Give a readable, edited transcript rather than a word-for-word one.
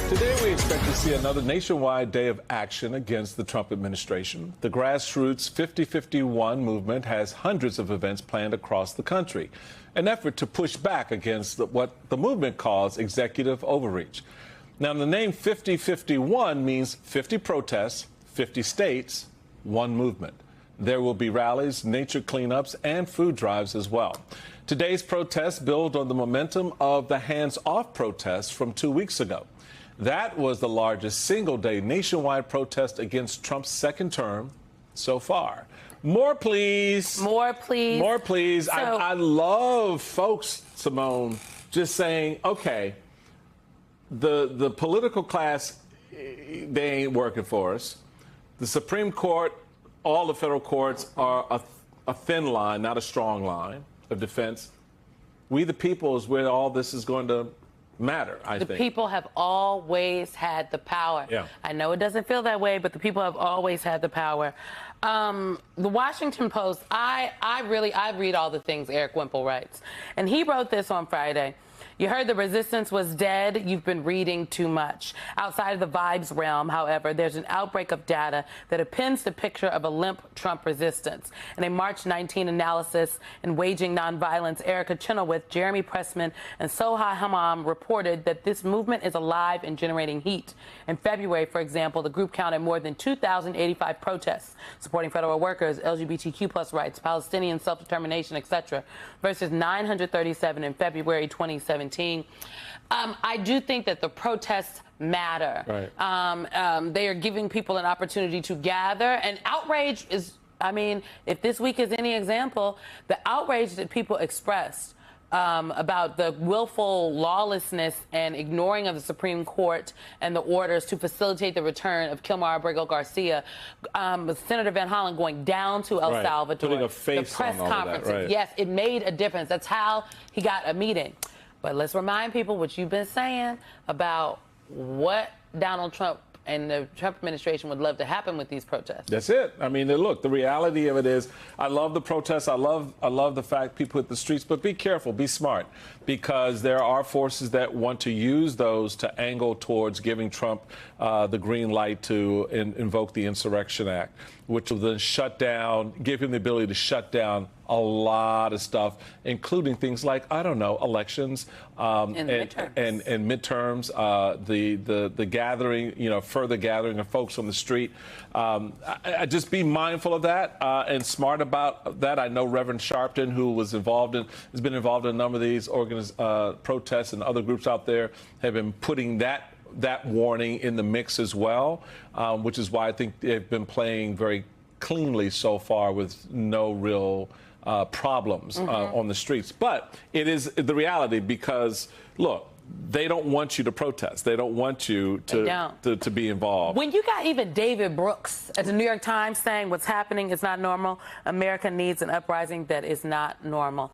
Today, we expect to see another nationwide day of action against the Trump administration. The grassroots 50-51 movement has hundreds of events planned across the country, an effort to push back against what the movement calls executive overreach. Now, the name 50-51 means 50 protests, 50 states, one movement. There will be rallies, nature cleanups, and food drives as well. Today's protests build on the momentum of the hands-off protests from 2 weeks ago. That was the largest single-day nationwide protest against Trump's second term so far. More, please. More, please. More, please. So, I love folks, Simone, just saying, okay, the political class, they ain't working for us. The Supreme Court, all the federal courts are a thin line, not a strong line of defense. We the people is where all this is going to matter, I think. The people have always had the power. Yeah. I know it doesn't feel that way, but the people have always had the power. The Washington Post, I read all the things Eric Wimple writes. And he wrote this on Friday. You heard the resistance was dead. You've been reading too much. Outside of the vibes realm, however, there's an outbreak of data that appends the picture of a limp Trump resistance. In a March 19 analysis in Waging Nonviolence, Erica Chenoweth, Jeremy Pressman, and Soha Hammam reported that this movement is alive and generating heat. In February, for example, the group counted more than 2,085 protests supporting federal workers, LGBTQ+ rights, Palestinian self-determination, etc., versus 937 in February 2017. I do think that the protests matter. Right. They are giving people an opportunity to gather. And outrage is, I mean, if this week is any example, the outrage that people expressed about the willful lawlessness and ignoring of the Supreme Court and the orders to facilitate the return of Kilmar Abrego Garcia, Senator Van Hollen going down to El Salvador, putting a face the press on all conferences. of that, right. Yes, it made a difference. That's how he got a meeting. But let's remind people what you've been saying about what Donald Trump and the Trump administration would love to happen with these protests. That's it. I mean, look, the reality of it is, I love the protests. I love the fact people hit the streets, but be careful, be smart, because there are forces that want to use those to angle towards giving Trump the green light to invoke the Insurrection Act, which will then shut down, give him the ability to shut down a lot of stuff, including things like, I don't know, elections and midterms, the gathering, further gathering of folks on the street. I just be mindful of that and smart about that. I know Reverend Sharpton, who has been involved in a number of these protests, and other groups out there have been putting that warning in the mix as well, which is why I think they've been playing very cleanly so far with no real problems on the streets. But it is the reality, because, look, they don't want you to protest. They don't want you to be involved. When you got even David Brooks at the New York Times saying what's happening is not normal, America needs an uprising that is not normal.